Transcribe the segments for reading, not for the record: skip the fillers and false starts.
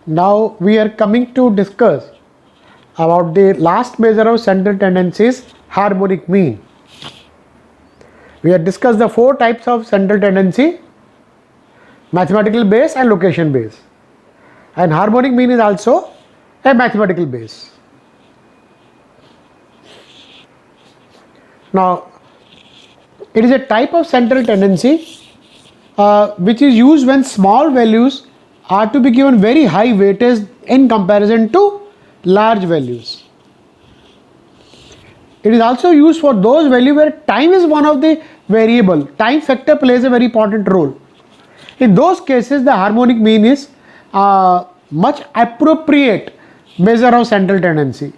Now we are coming to discuss about the last measure of central tendencies, harmonic mean. We have discussed the four types of central tendency: mathematical base and location base, and harmonic mean is also a mathematical base. Now it is a type of central tendency which is used when small values are to be given very high weightage in comparison to large values. It is also used for those values where time is one of the variable. Time factor plays a very important role. In those cases, the harmonic mean is much appropriate measure of central tendency,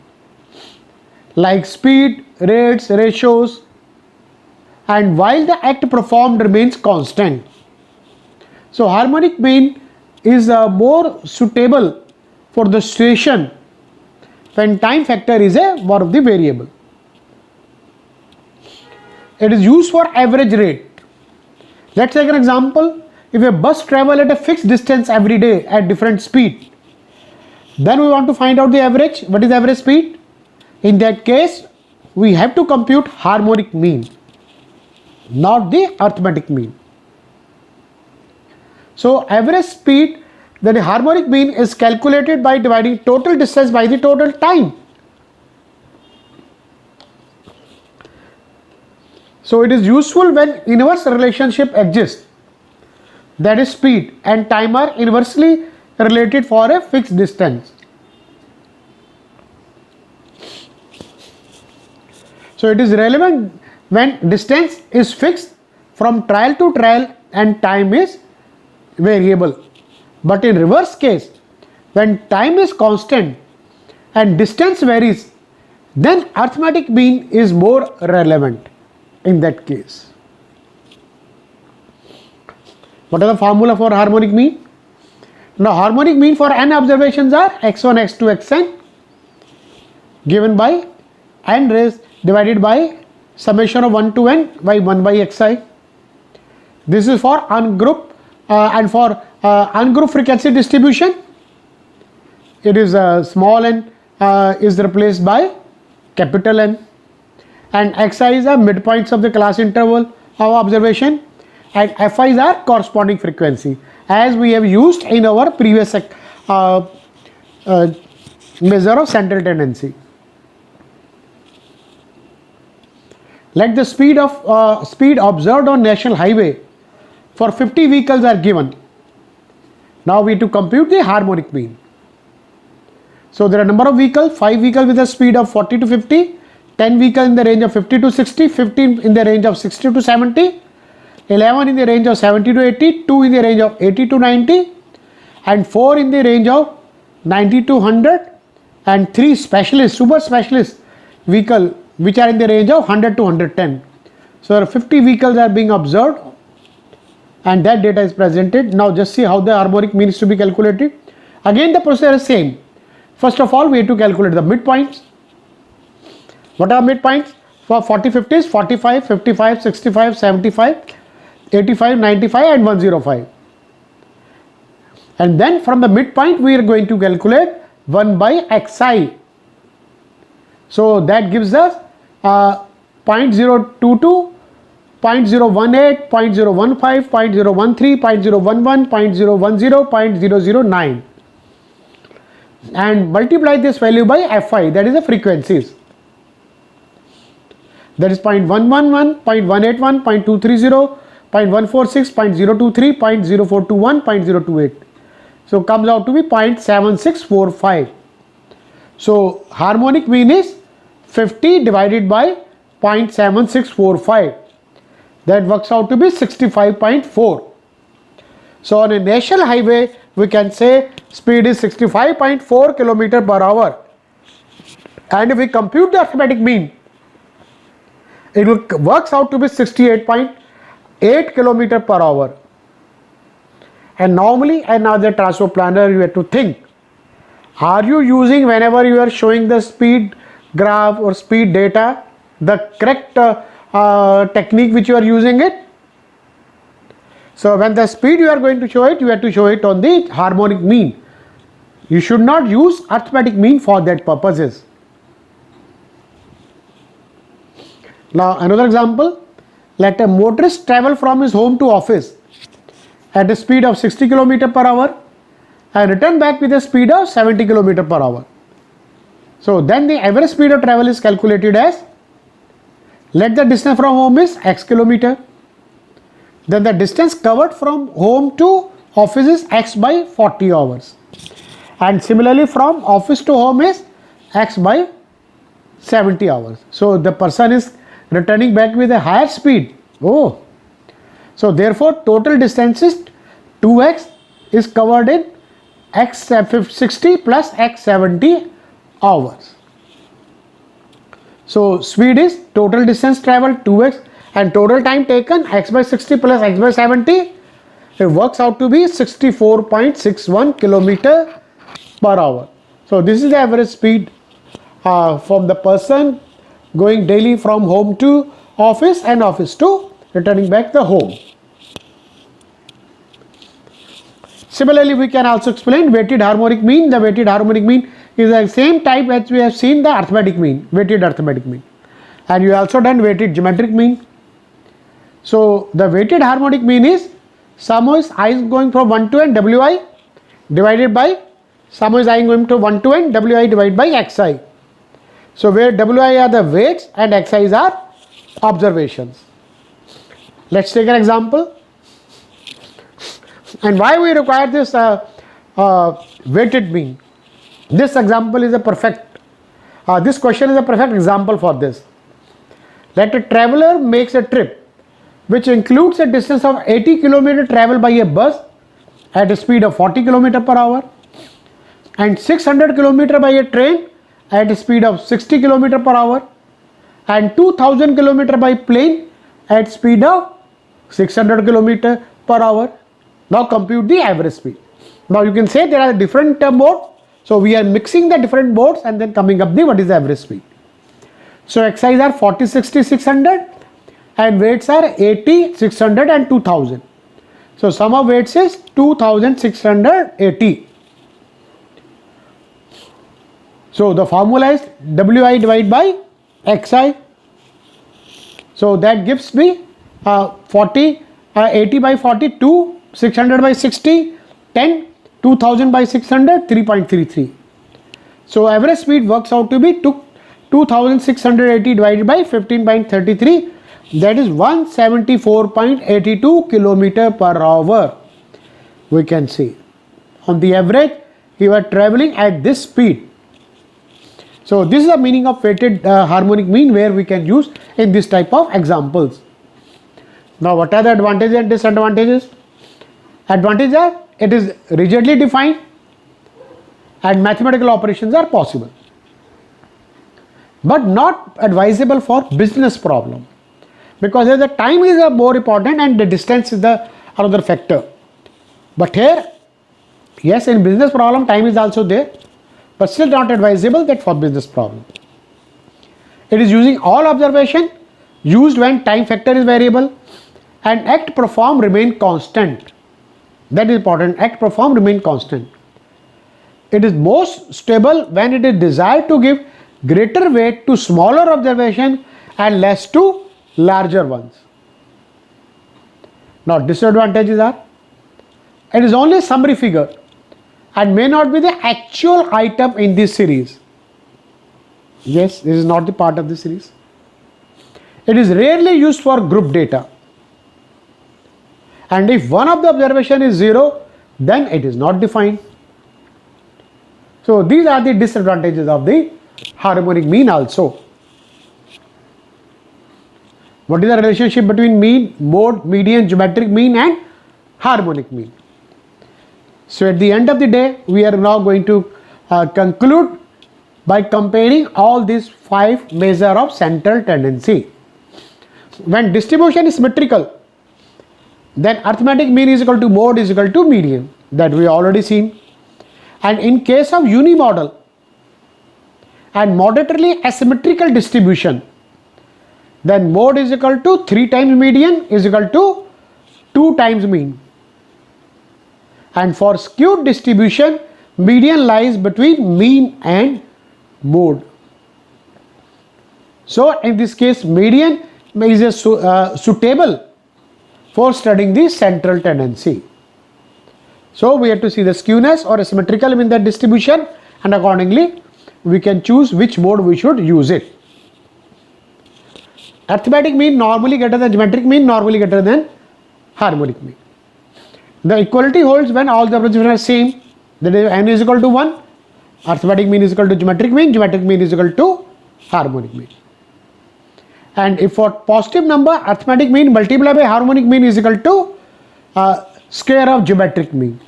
like speed, rates, ratios, and while the act performed remains constant. So harmonic mean is more suitable for the situation when time factor is a one of the variable. It is used for average rate. Let's take an example. If a bus travel at a fixed distance every day at different speed, then we want to find out the average. What is the average speed? In that case, we have to compute harmonic mean, not the arithmetic mean. So average speed, then the harmonic mean is calculated by dividing total distance by the total time. So it is useful when inverse relationship exists, that is speed and time are inversely related for a fixed distance. So it is relevant when distance is fixed from trial to trial and time is variable. But in reverse case, when time is constant and distance varies, then arithmetic mean is more relevant in that case. What is the formula for harmonic mean? Now harmonic mean for n observations are x1, x2, xn given by n raised divided by summation of 1 to n by 1 by xi. This is for ungroup and for ungroup frequency distribution. It is small n is replaced by capital N, and xi is the midpoints of the class interval of observation, and fi is our corresponding frequency, as we have used in our previous measure of central tendency. Let the speed observed on national highway for 50 vehicles are given. Now we have to compute the harmonic mean. So there are number of vehicles, 5 vehicles with a speed of 40 to 50, 10 vehicles in the range of 50 to 60, 15 in the range of 60 to 70, 11 in the range of 70 to 80, 2 in the range of 80 to 90, and 4 in the range of 90 to 100, and 3 specialist, super specialist vehicle which are in the range of 100 to 110. So 50 vehicles are being observed and that data is presented. Now just see how the harmonic mean is to be calculated. Again the procedure is same. First of all, we have to calculate the midpoints. What are midpoints? For 40 50s, 45, 55, 65, 75, 85, 95 and 105. And then from the midpoint we are going to calculate 1 by xi. So that gives us 0.022, 0.018, 0.015, 0.013, 0.011, 0.010, 0.009, and multiply this value by fi, that is the frequencies. That is 0.111, 0.181, 0.230, 0.146, 0.023, 0.0421, 0.028. So comes out to be 0.7645. So harmonic mean is 50 divided by 0.7645. That works out to be 65.4. So on a national highway we can say speed is 65.4 km per hour, and if we compute the arithmetic mean, it works out to be 68.8 km per hour. And normally another transport planner you have to think, are you using, whenever you are showing the speed graph or speed data, the correct technique which you are using it? So when the speed you are going to show it, you have to show it on the harmonic mean. You should not use arithmetic mean for that purposes. Now another example, let a motorist travel from his home to office at a speed of 60 km per hour and return back with a speed of 70 km per hour. So then the average speed of travel is calculated as, let the distance from home is x kilometer, then the distance covered from home to office is x by 40 hours, and similarly from office to home is x by 70 hours. So the person is returning back with a higher speed. Oh, so therefore total distance is 2x is covered in x 60 plus x 70 hours. So speed is total distance traveled 2x and total time taken x by 60 plus x by 70. It works out to be 64.61 kilometer per hour. So this is the average speed from the person going daily from home to office and office to returning back the home. Similarly, we can also explain weighted harmonic mean. The weighted harmonic mean is the same type as we have seen the arithmetic mean, weighted arithmetic mean, and you also done weighted geometric mean. So the weighted harmonic mean is sum is I is going from 1 to n wi divided by sum is I going to 1 to n wi divided by xi. So where wi are the weights and xi's are observations. Let's take an example. And why we require this weighted mean? This example is a perfect, this question is a perfect example for this. Let a traveler makes a trip which includes a distance of 80 km travel by a bus at a speed of 40 km per hour and 600 km by a train at a speed of 60 km per hour and 2000 km by plane at speed of 600 km per hour. Now compute the average speed. Now you can say there are different modes. So we are mixing the different modes and then coming up the what is the average speed. So x's are 40, 60, 600 and weights are 80, 600 and 2000. So sum of weights is 2680. So the formula is wi divided by xi. So that gives me 80 by 42, 600 by 60, 10, 2000 by 600, 3.33. So average speed works out to be 2680 divided by 15.33, that is 174.82 kilometer per hour. We can see on the average you are traveling at this speed. So this is the meaning of weighted harmonic mean, where we can use in this type of examples. Now what are the advantages and disadvantages? Advantages are it is rigidly defined and mathematical operations are possible, but not advisable for business problem, because the time is more important and the distance is the another factor. But here, yes, in business problem time is also there, but still not advisable that for business problem. It is using all observation used when time factor is variable and act perform remain constant. That is important, act perform remain constant. It is most stable when it is desired to give greater weight to smaller observation and less to larger ones. Now disadvantages are, it is only a summary figure and may not be the actual item in this series. Yes, this is not the part of the series. It is rarely used for group data. And if one of the observation is 0, then it is not defined. So these are the disadvantages of the harmonic mean also. What is the relationship between mean, mode, median, geometric mean and harmonic mean? So at the end of the day, we are now going to conclude by comparing all these 5 measures of central tendency. When distribution is symmetrical, then arithmetic mean is equal to mode is equal to median, that we already seen. And in case of unimodal and moderatorily asymmetrical distribution, then mode is equal to 3 times median is equal to 2 times mean. And for skewed distribution, median lies between mean and mode. So in this case, median is suitable for studying the central tendency. So we have to see the skewness or a symmetrical in that distribution, and accordingly we can choose which mode we should use it. Arithmetic mean normally greater than geometric mean, normally greater than harmonic mean. The equality holds when all the observations are same, that is n is equal to 1, arithmetic mean is equal to geometric mean is equal to harmonic mean. And if for positive number, arithmetic mean multiplied by harmonic mean is equal to square of geometric mean.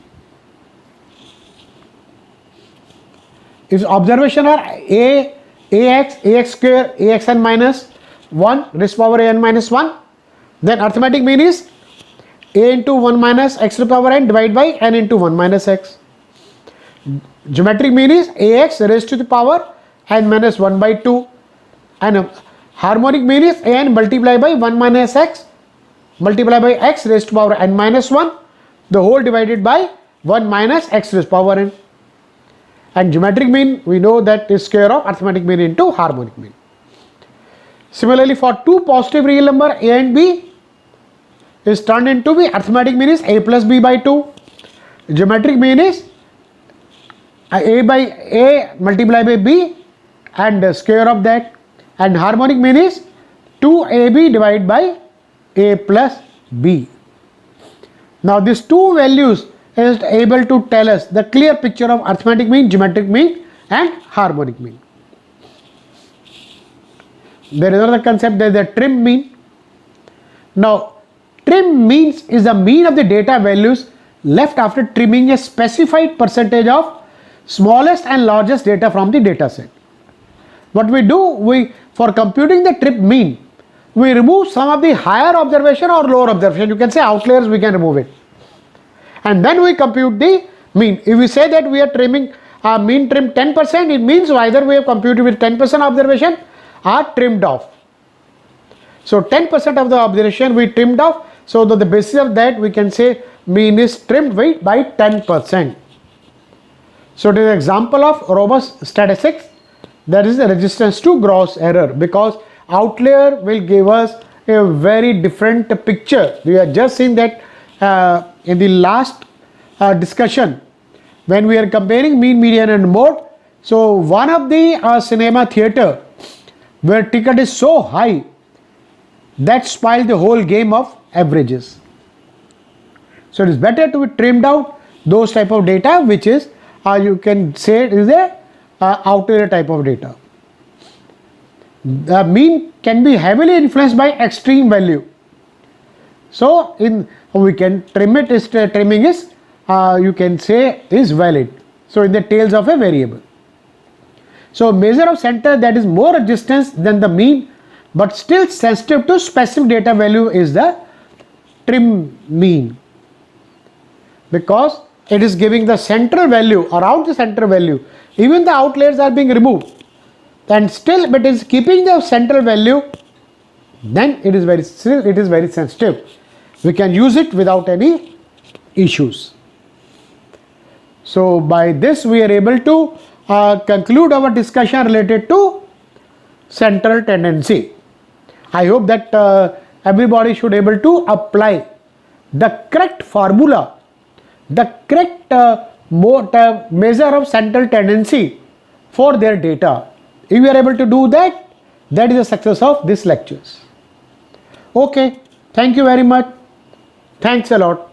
If observation are ax square, axn minus 1 raised to power an minus 1, then arithmetic mean is a into 1 minus x to the power n divided by n into 1 minus x. Geometric mean is ax raised to the power n minus 1 by 2, and harmonic mean is an multiplied by 1 minus x multiplied by x raised to power n minus 1, the whole divided by 1 minus x raised to power n. And geometric mean we know that is square of arithmetic mean into harmonic mean. Similarly, for two positive real number a and b is turned into b, arithmetic mean is a plus b by 2, geometric mean is a by a multiplied by b and the square of that, and harmonic mean is 2ab divided by a plus b. Now these two values is able to tell us the clear picture of arithmetic mean, geometric mean and harmonic mean. There is another concept, there is the trim mean. Now trim means is the mean of the data values left after trimming a specified percentage of smallest and largest data from the data set. What we do, for computing the trim mean, we remove some of the higher observation or lower observation, you can say outliers, we can remove it, and then we compute the mean. If we say that we are trimming mean trim 10%, it means either we have computed with 10% observation or trimmed off. So 10% of the observation we trimmed off, so the basis of that we can say mean is trimmed by 10%. So it is an example of robust statistics, that is the resistance to gross error, because outlier will give us a very different picture. We have just seen that in the last discussion when we are comparing mean, median and mode. So one of the cinema theater where ticket is so high that spoils the whole game of averages. So it is better to be trimmed out those type of data which is you can say it is a outlier type of data. The mean can be heavily influenced by extreme value. So we can trim it, trimming is you can say is valid. So in the tails of a variable. So measure of center that is more resistance than the mean but still sensitive to specific data value is the trim mean, because it is giving the central value, around the central value, even the outliers are being removed and still but is keeping the central value, then it is very sensitive. We can use it without any issues. So by this we are able to conclude our discussion related to central tendency. I hope that everybody should able to apply the correct formula, the correct measure of central tendency for their data. If you are able to do that, that is the success of these lectures. Okay, thank you very much. Thanks a lot.